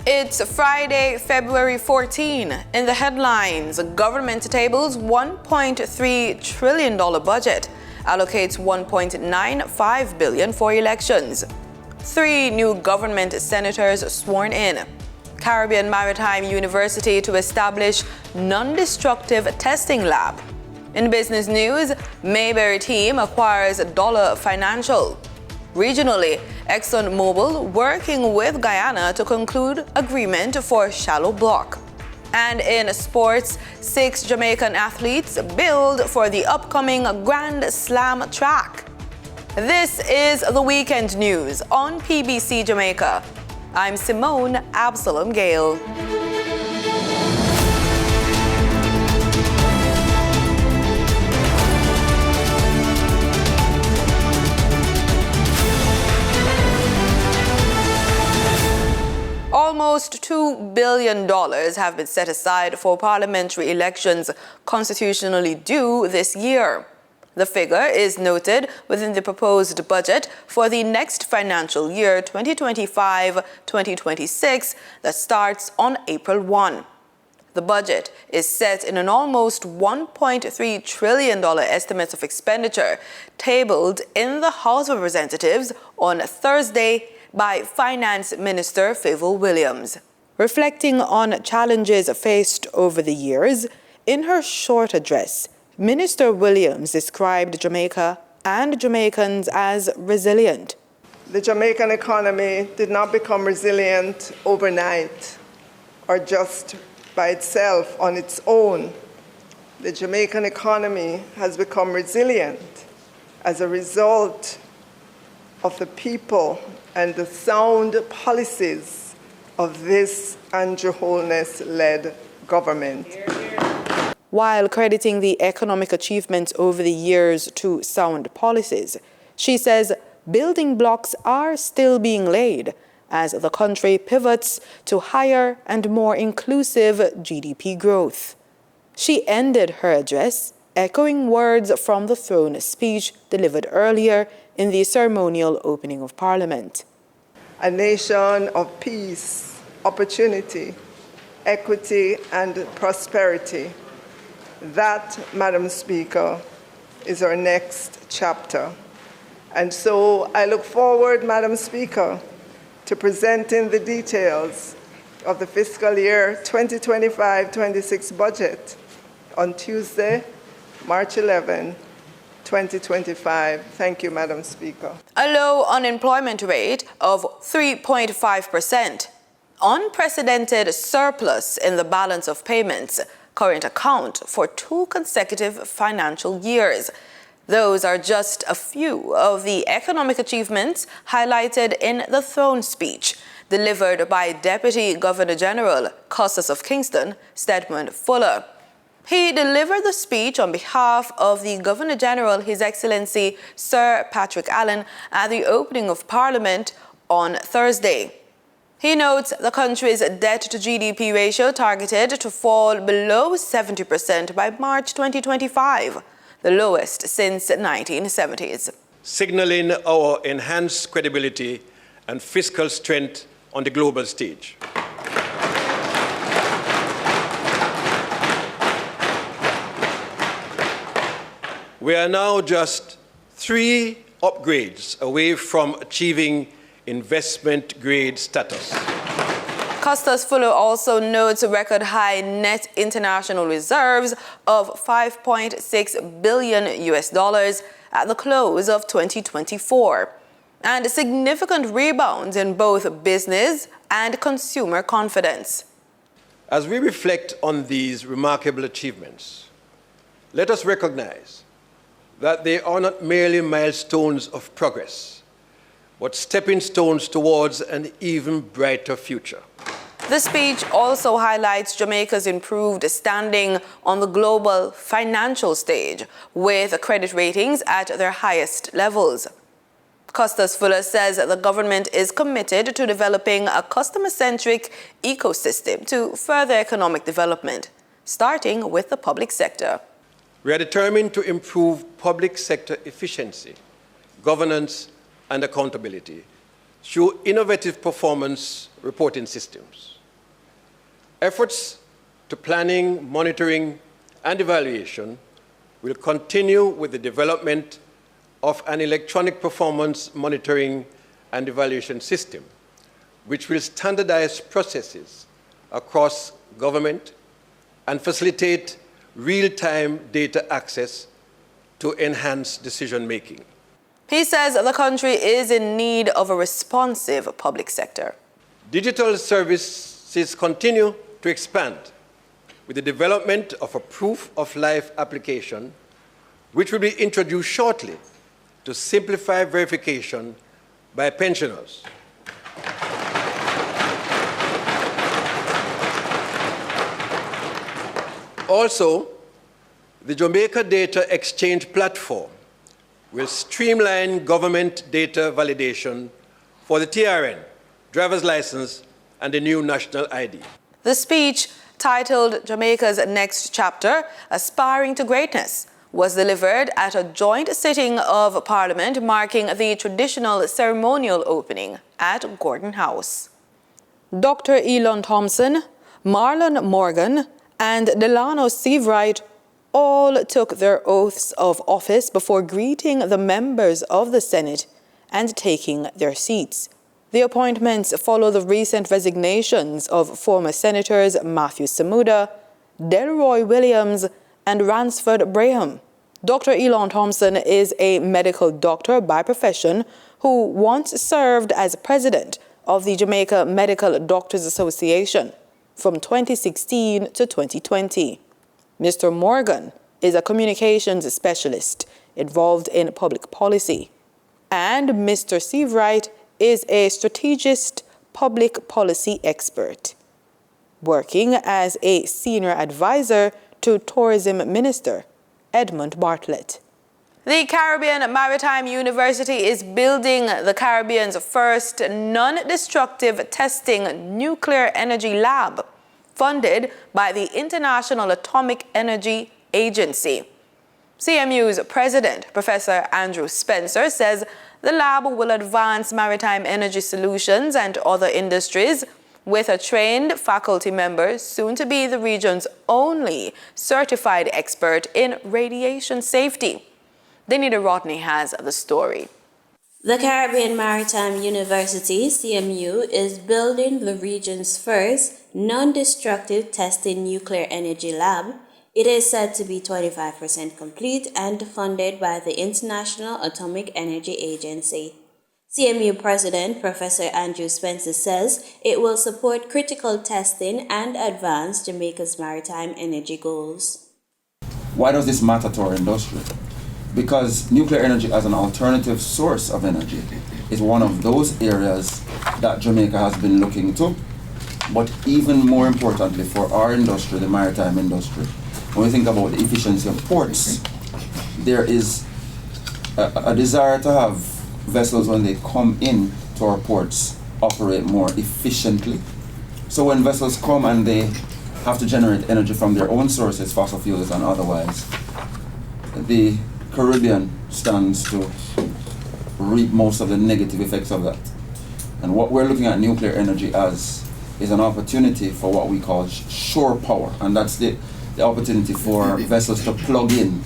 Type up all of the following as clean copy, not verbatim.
It's Friday, February 14. In the headlines, government tables $1.3 trillion budget, allocates $1.95 billion for elections. 3 new government senators sworn in. Caribbean Maritime University to establish non-destructive testing lab. In business news, Mayberry team acquires Dollar Financial. Regionally, ExxonMobil working with Guyana to conclude agreement for shallow block. And in sports, 6 Jamaican athletes build for the upcoming Grand Slam track. This is the weekend news on PBC Jamaica. I'm Simone Absalom Gale. Almost $2 billion have been set aside for parliamentary elections constitutionally due this year. The figure is noted within the proposed budget for the next financial year 2025-2026 that starts on April 1. The budget is set in an almost $1.3 trillion estimate of expenditure tabled in the House of Representatives on Thursday by Finance Minister Favour Williams. Reflecting on challenges faced over the years, in her short address, Minister Williams described Jamaica and Jamaicans as resilient. The Jamaican economy did not become resilient overnight or just by itself on its own. The Jamaican economy has become resilient as a result of the people and the sound policies of this Andrew Holness-led government. While crediting the economic achievements over the years to sound policies, she says building blocks are still being laid as the country pivots to higher and more inclusive GDP growth. She ended her address echoing words from the throne speech delivered earlier in the ceremonial opening of Parliament. A nation of peace, opportunity, equity, and prosperity. That, Madam Speaker, is our next chapter. And so I look forward, Madam Speaker, to presenting the details of the fiscal year 2025-26 budget on Tuesday, March 11, 2025. Thank you, Madam Speaker. A low unemployment rate of 3.5%. Unprecedented surplus in the balance of payments, current account for 2 consecutive financial years. Those are just a few of the economic achievements highlighted in the throne speech delivered by Deputy Governor General, Custis of Kingston, Stedman Fuller. He delivered the speech on behalf of the Governor General, His Excellency Sir Patrick Allen, at the opening of Parliament on Thursday. He notes the country's debt-to-GDP ratio targeted to fall below 70% by March 2025, the lowest since the 1970s. Signaling our enhanced credibility and fiscal strength on the global stage. We are now just 3 upgrades away from achieving investment-grade status. Custis Fuller also notes record high net international reserves of $5.6 billion at the close of 2024, and significant rebounds in both business and consumer confidence. As we reflect on these remarkable achievements, let us recognize that they are not merely milestones of progress, but stepping stones towards an even brighter future. The speech also highlights Jamaica's improved standing on the global financial stage, with credit ratings at their highest levels. Custis Fuller says the government is committed to developing a customer-centric ecosystem to further economic development, starting with the public sector. We are determined to improve public sector efficiency, governance, and accountability through innovative performance reporting systems. Efforts to planning, monitoring, and evaluation will continue with the development of an electronic performance monitoring and evaluation system, which will standardize processes across government and facilitate real-time data access to enhance decision-making. He says the country is in need of a responsive public sector. Digital services continue to expand with the development of a proof-of-life application, which will be introduced shortly to simplify verification by pensioners. Also, the Jamaica Data Exchange Platform will streamline government data validation for the TRN, driver's license, and the new national ID. The speech, titled Jamaica's Next Chapter, Aspiring to Greatness, was delivered at a joint sitting of Parliament marking the traditional ceremonial opening at Gordon House. Dr. Elon Thompson, Marlon Morgan, and Delano Seavright all took their oaths of office before greeting the members of the Senate and taking their seats. The appointments follow the recent resignations of former Senators Matthew Samuda, Delroy Williams, and Ransford Braham. Dr. Elon Thompson is a medical doctor by profession who once served as president of the Jamaica Medical Doctors Association from 2016 to 2020. Mr. Morgan is a communications specialist involved in public policy, and Mr. Seavright is a strategist public policy expert, working as a senior advisor to Tourism Minister Edmund Bartlett. The Caribbean Maritime University is building the Caribbean's first non-destructive testing nuclear energy lab, funded by the International Atomic Energy Agency. CMU's president, Professor Andrew Spencer, says the lab will advance maritime energy solutions and other industries with a trained faculty member, soon to be the region's only certified expert in radiation safety. Danita Rodney has the story. The Caribbean Maritime University, CMU, is building the region's first non-destructive testing nuclear energy lab. It is said to be 25% complete and funded by the International Atomic Energy Agency. CMU President Professor Andrew Spencer says it will support critical testing and advance Jamaica's maritime energy goals. Why does this matter to our industry? Because nuclear energy as an alternative source of energy is one of those areas that Jamaica has been looking to, but even more importantly for our industry, the maritime industry, when we think about the efficiency of ports, there is a desire to have vessels, when they come in to our ports, operate more efficiently. So when vessels come and they have to generate energy from their own sources, fossil fuels and otherwise, the Caribbean stands to reap most of the negative effects of that. And what we're looking at nuclear energy as is an opportunity for what we call shore power, and that's the opportunity for vessels to plug in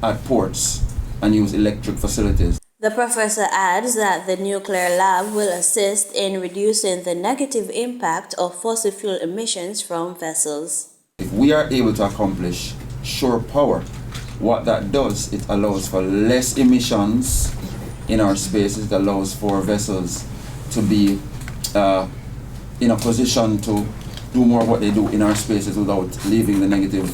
at ports and use electric facilities. The professor adds that the nuclear lab will assist in reducing the negative impact of fossil fuel emissions from vessels. If we are able to accomplish shore power, what that does, it allows for less emissions in our spaces. It allows for vessels to be in a position to do more of what they do in our spaces without leaving the negative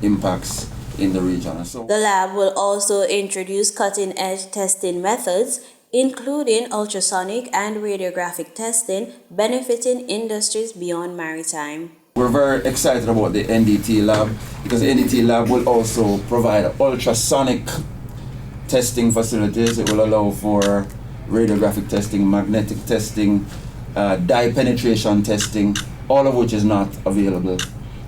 impacts in the region. So the lab will also introduce cutting-edge testing methods, including ultrasonic and radiographic testing, benefiting industries beyond maritime. We're very excited about the NDT lab because the NDT lab will also provide ultrasonic testing facilities. It will allow for radiographic testing, magnetic testing, dye penetration testing, all of which is not available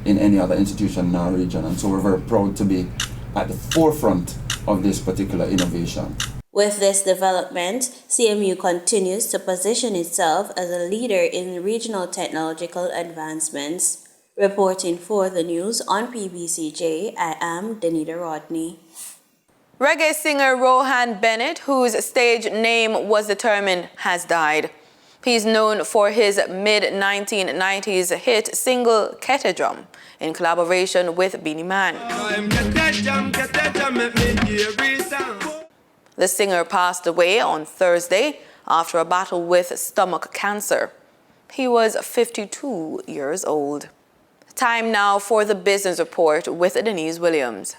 in any other institution in our region. And so we're very proud to be at the forefront of this particular innovation. With this development, CMU continues to position itself as a leader in regional technological advancements. Reporting for the news on PBCJ, I am Danita Rodney. Reggae singer Rohan Bennett, whose stage name was determined, has died. He's known for his mid-1990s hit single Kete Drum in collaboration with Beenie Man. The singer passed away on Thursday after a battle with stomach cancer. He was 52 years old. Time now for the business report with Denise Williams.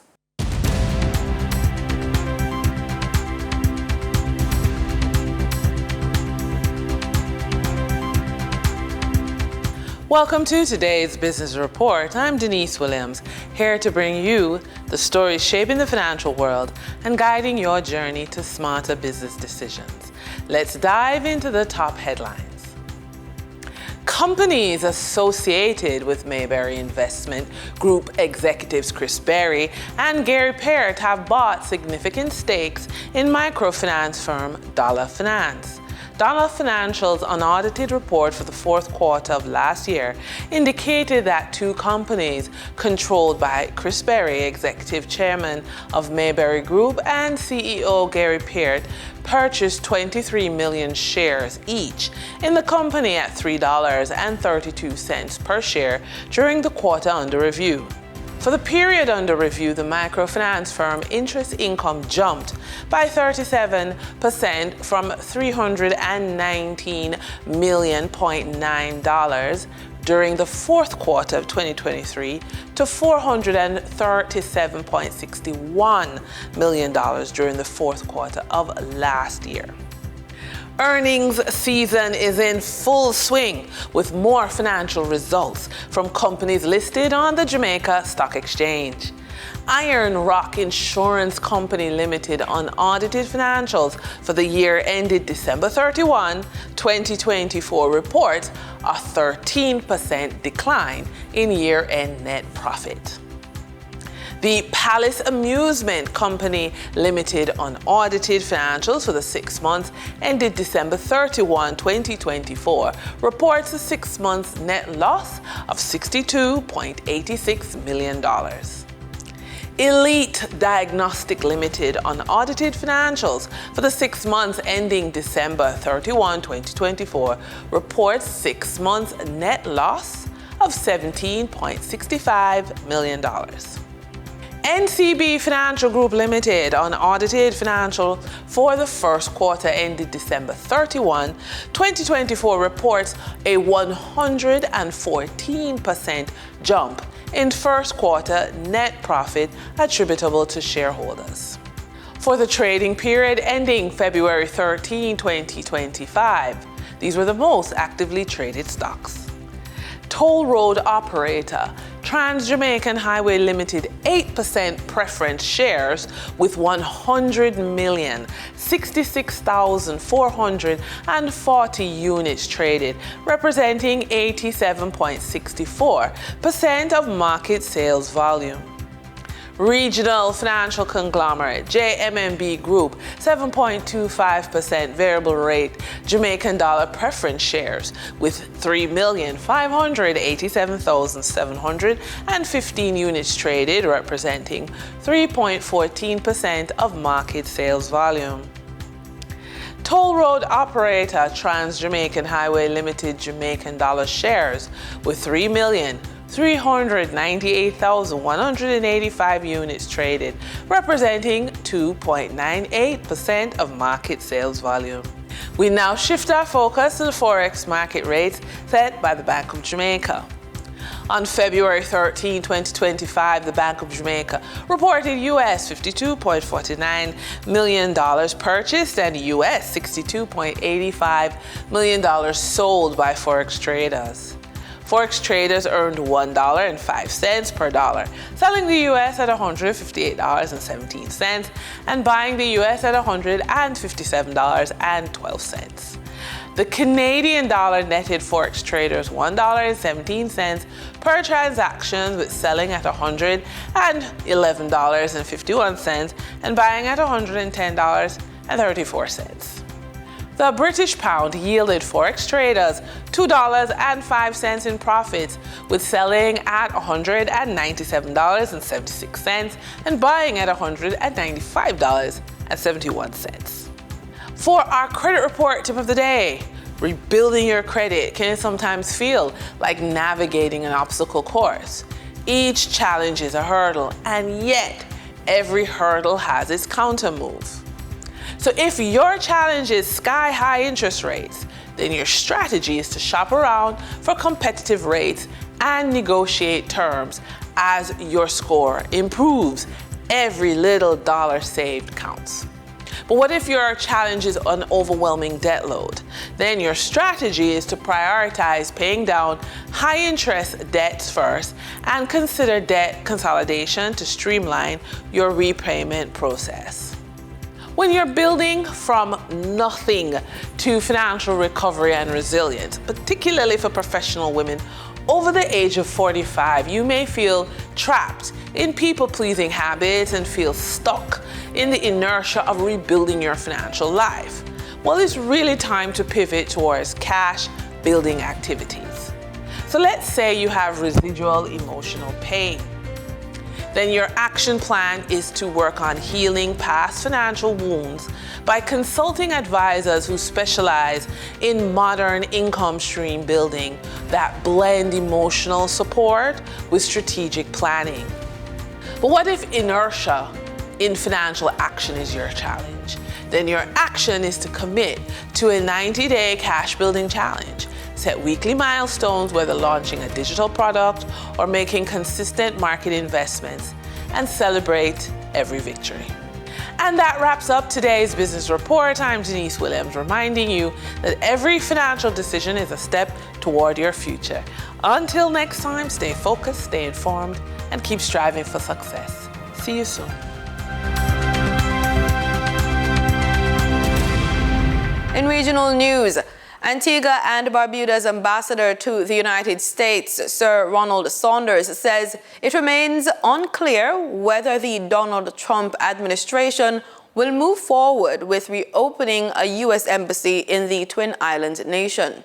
Welcome to today's business report. I'm Denise Williams, here to bring you the stories shaping the financial world and guiding your journey to smarter business decisions. Let's dive into the top headlines. Companies associated with Mayberry Investment Group executives Chris Berry and Gary Peart have bought significant stakes in microfinance firm Dollar Finance. Dollar Financial's unaudited report for the fourth quarter of last year indicated that two companies controlled by Chris Berry, executive chairman of Mayberry Group, and CEO Gary Peart purchased 23 million shares each in the company at $3.32 per share during the quarter under review. For the period under review, the microfinance firm interest income jumped by 37% from $319.9 million during the fourth quarter of 2023 to $437.61 million during the fourth quarter of last year. Earnings season is in full swing with more financial results from companies listed on the Jamaica Stock Exchange. Iron Rock Insurance Company Limited unaudited financials for the year ended December 31, 2024 reports a 13% decline in year-end net profit. The Palace Amusement Company Limited unaudited financials for the 6 months ended December 31, 2024 reports a 6 month net loss of $62.86 million. Elite Diagnostic Limited unaudited financials for the 6 months ending December 31, 2024 reports 6 months net loss of $17.65 million. NCB Financial Group Limited unaudited financial for the first quarter ended December 31, 2024 reports a 114% jump in first quarter net profit attributable to shareholders. For the trading period ending February 13, 2025, these were the most actively traded stocks. Toll road operator Trans-Jamaican Highway Limited 8% preference shares with 100,066,440 units traded, representing 87.64% of market sales volume. Regional financial conglomerate JMMB Group 7.25% variable rate Jamaican dollar preference shares with 3,587,715 units traded, representing 3.14% of market sales volume. Toll road operator Trans-Jamaican Highway Limited Jamaican dollar shares with 3,398,185 units traded, representing 2.98% of market sales volume. We now shift our focus to the Forex market rates set by the Bank of Jamaica. On February 13, 2025, the Bank of Jamaica reported US $52.49 million purchased and US $62.85 million sold by Forex traders. Forex traders earned $1.05 per dollar, selling the US at $158.17 and buying the US at $157.12. The Canadian dollar netted Forex traders $1.17 per transaction, with selling at $111.51 and buying at $110.56. $2.34. The British pound yielded forex traders $2.05 in profits, with selling at $197.76 and buying at $195.71. For our credit report tip of the day, rebuilding your credit can sometimes feel like navigating an obstacle course. Each challenge is a hurdle, and yet every hurdle has its counter move. So if your challenge is sky-high interest rates, then your strategy is to shop around for competitive rates and negotiate terms as your score improves. Every little dollar saved counts. But what if your challenge is an overwhelming debt load? Then your strategy is to prioritize paying down high-interest debts first and consider debt consolidation to streamline your repayment process. When you're building from nothing to financial recovery and resilience, particularly for professional women over the age of 45, you may feel trapped in people-pleasing habits and feel stuck in the inertia of rebuilding your financial life. Well, it's really time to pivot towards cash-building activities. So let's say you have residual emotional pain. Then your action plan is to work on healing past financial wounds by consulting advisors who specialize in modern income stream building that blend emotional support with strategic planning. But what if inertia in financial action is your challenge? Then your action is to commit to a 90-day cash building challenge. Set weekly milestones, whether launching a digital product or making consistent market investments, and celebrate every victory. And that wraps up today's business report. I'm Denise Williams, reminding you that every financial decision is a step toward your future. Until next time, stay focused, stay informed, and keep striving for success. See you soon. In regional news, Antigua and Barbuda's ambassador to the United States, Sir Ronald Saunders, says it remains unclear whether the Donald Trump administration will move forward with reopening a U.S. embassy in the Twin Island nation.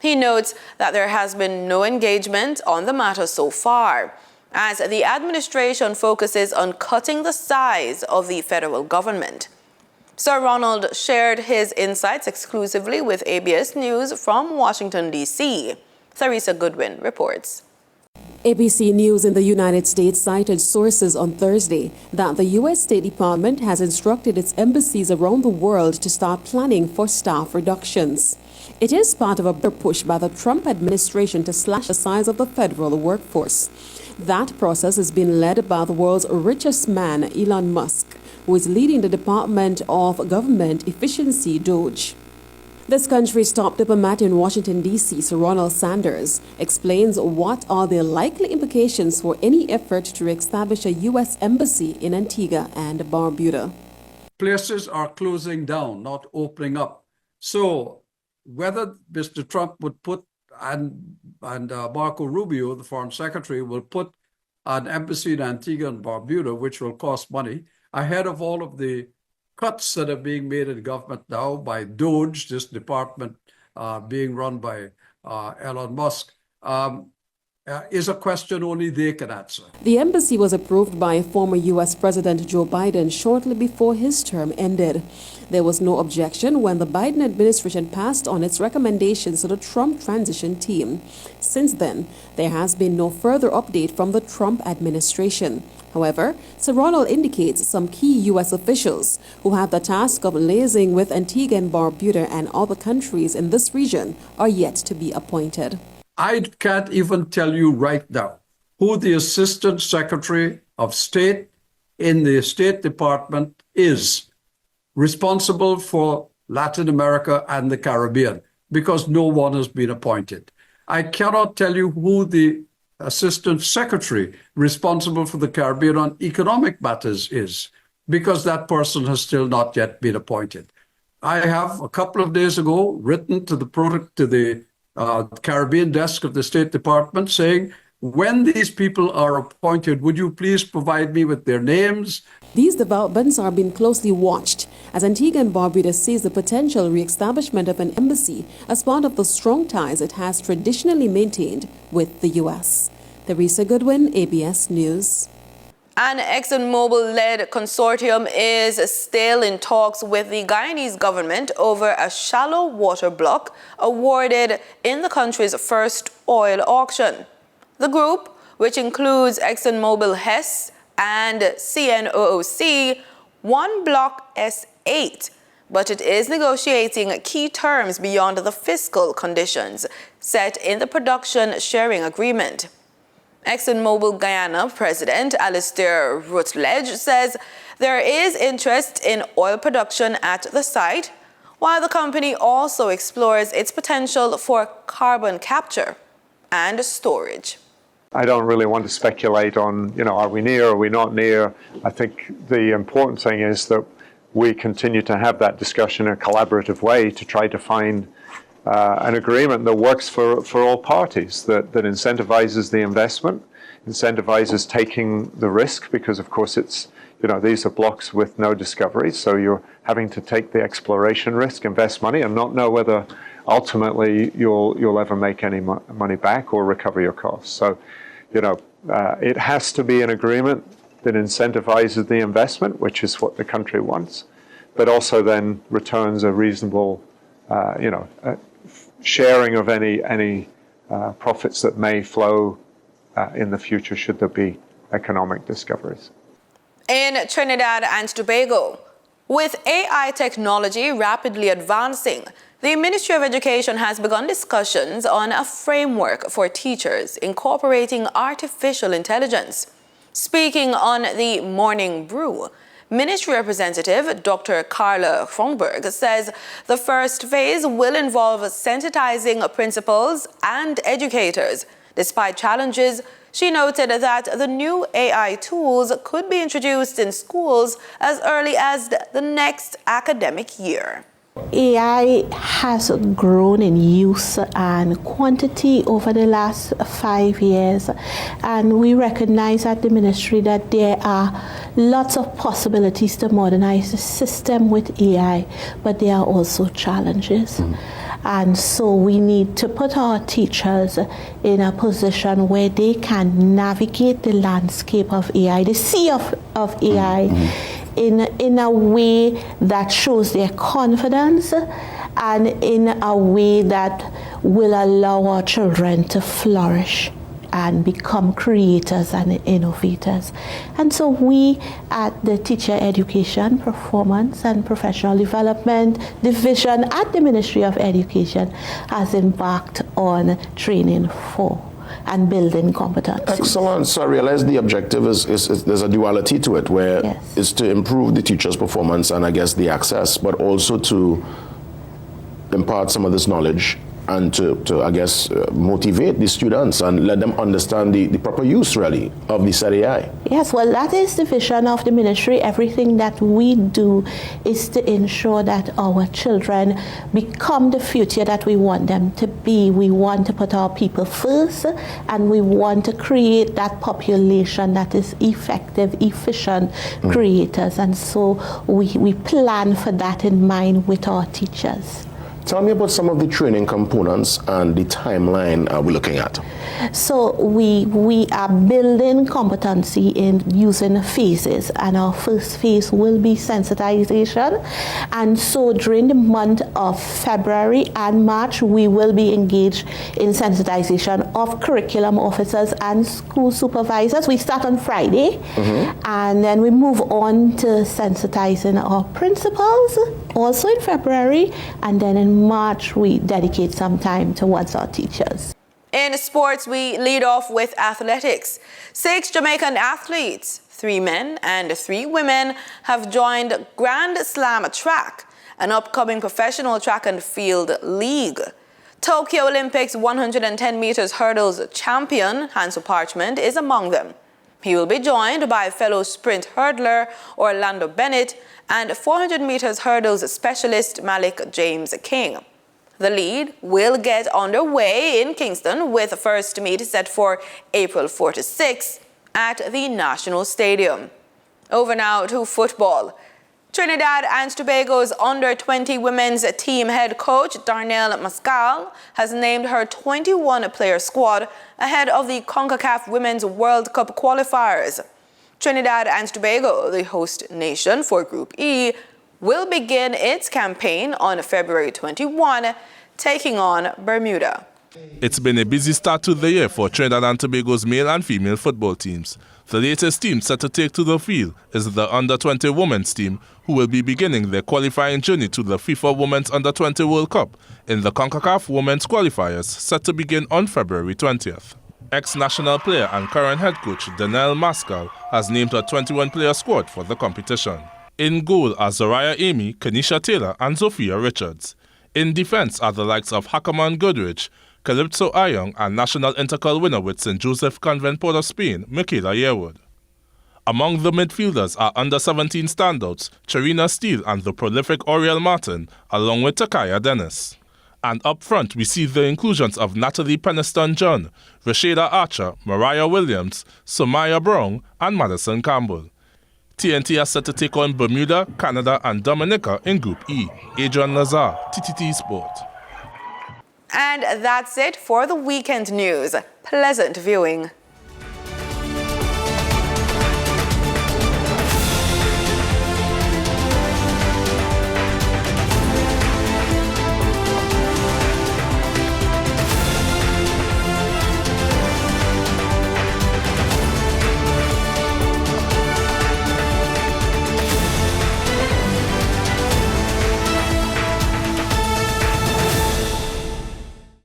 He notes that there has been no engagement on the matter so far, as the administration focuses on cutting the size of the federal government. Sir Ronald shared his insights exclusively with ABS News from Washington, D.C. Theresa Goodwin reports. ABC News in the United States cited sources on Thursday that the U.S. State Department has instructed its embassies around the world to start planning for staff reductions. It is part of a push by the Trump administration to slash the size of the federal workforce. That process is being led by the world's richest man, Elon Musk, who is leading the Department of Government Efficiency, DOGE. This country's top diplomat in Washington, D.C., Sir Ronald Saunders, explains what are the likely implications for any effort to establish a U.S. embassy in Antigua and Barbuda. Places are closing down, not opening up. So whether Mr. Trump would put, and Marco Rubio, the Foreign Secretary, will put an embassy in Antigua and Barbuda, which will cost money, ahead of all of the cuts that are being made in government now by DOGE, this department being run by Elon Musk, is a question only they can answer. The embassy was approved by former U.S. President Joe Biden shortly before his term ended. There was no objection when the Biden administration passed on its recommendations to the Trump transition team. Since then, there has been no further update from the Trump administration. However, Sir Ronald indicates some key U.S. officials who have the task of liaising with Antigua and Barbuda and other countries in this region are yet to be appointed. I can't even tell you right now who the Assistant Secretary of State in the State Department is responsible for Latin America and the Caribbean, because no one has been appointed. I cannot tell you who the Assistant Secretary responsible for the Caribbean on economic matters is, because that person has still not yet been appointed. I have, a couple of days ago, written to the Caribbean desk of the State Department saying, when these people are appointed, would you please provide me with their names? These developments are being closely watched as Antigua and Barbuda sees the potential re-establishment of an embassy as part of the strong ties it has traditionally maintained with the U.S. Theresa Goodwin, ABS News. An ExxonMobil-led consortium is still in talks with the Guyanese government over a shallow water block awarded in the country's first oil auction. The group, which includes ExxonMobil Hess and CNOOC, won Block S8, but it is negotiating key terms beyond the fiscal conditions set in the production sharing agreement. ExxonMobil Guyana President Alistair Rutledge says there is interest in oil production at the site, while the company also explores its potential for carbon capture and storage. I don't really want to speculate on, are we near, are we not near? I think the important thing is that we continue to have that discussion in a collaborative way to try to find an agreement that works for all parties, that incentivizes the investment, incentivizes taking the risk, because of course it's, these are blocks with no discovery, so you're having to take the exploration risk, invest money, and not know whether ultimately you'll ever make any money back or recover your costs. So, it has to be an agreement that incentivizes the investment, which is what the country wants, but also then returns a reasonable, sharing of any profits that may flow in the future should there be economic discoveries. In Trinidad and Tobago, with AI technology rapidly advancing, the Ministry of Education has begun discussions on a framework for teachers incorporating artificial intelligence. Speaking on the Morning Brew, Ministry Representative Dr. Carla Fromberg says the first phase will involve sensitizing principals and educators. Despite challenges, she noted that the new AI tools could be introduced in schools as early as the next academic year. AI has grown in use and quantity over the last 5 years, and we recognize at the ministry that there are lots of possibilities to modernize the system with AI, but there are also challenges. And so we need to put our teachers in a position where they can navigate the landscape of AI, the sea of AI, in a way that shows their confidence and in a way that will allow our children to flourish and become creators and innovators. And so we at the Teacher Education, Performance and Professional Development Division at the Ministry of Education has embarked on training for and building competency. Excellent. So I realize the objective is there's a duality to it, where it's to improve the teacher's performance and I guess the access, but also to impart some of this knowledge and to I guess, motivate the students and let them understand the proper use, really, of the said AI. Yes, well, that is the vision of the ministry. Everything that we do is to ensure that our children become the future that we want them to be. We want to put our people first, and we want to create that population that is effective, efficient creators. And so we plan for that in mind with our teachers. Tell me about some of the training components and the timeline we're looking at. So we are building competency in using phases, and our first phase will be sensitization. And so during the month of February and March, we will be engaged in sensitization of curriculum officers and school supervisors. We start on Friday, and then we move on to sensitizing our principals, also in February, and then in March we dedicate some time towards our teachers. In sports, we lead off with athletics. 6 Jamaican athletes, 3 men and 3 women, have joined Grand Slam Track, an upcoming professional track and field league. Tokyo Olympics 110 meters hurdles champion Hansel Parchment is among them. He will be joined by fellow sprint hurdler Orlando Bennett and 400 meters hurdles specialist Malik James King. The lead will get underway in Kingston with the first meet set for April 4 to 6 at the National Stadium. Over now to football. Trinidad and Tobago's under-20 women's team head coach Darnell Mascal has named her 21-player squad ahead of the CONCACAF Women's World Cup qualifiers. Trinidad and Tobago, the host nation for Group E, will begin its campaign on February 21, taking on Bermuda. It's been a busy start to the year for Trinidad and Tobago's male and female football teams. The latest team set to take to the field is the under-20 women's team, who will be beginning their qualifying journey to the FIFA Women's Under-20 World Cup in the CONCACAF Women's Qualifiers set to begin on February 20th. Ex-national player and current head coach Darnell Mascal has named a 21-player squad for the competition. In goal are Zariah Amy, Kenisha Taylor and Sophia Richards. In defense are the likes of Hackerman Goodrich, Calypso Ayong and national intercal winner with St. Joseph Convent Port of Spain, Michaela Yearwood. Among the midfielders are under-17 standouts Charina Steele and the prolific Oriel Martin, along with Takaya Dennis. And up front we see the inclusions of Natalie Peniston-John, Rashida Archer, Mariah Williams, Sumaya Brown and Madison Campbell. TNT are set to take on Bermuda, Canada and Dominica in Group E. Adrian Lazar, TTT Sport. And that's it for the weekend news. Pleasant viewing.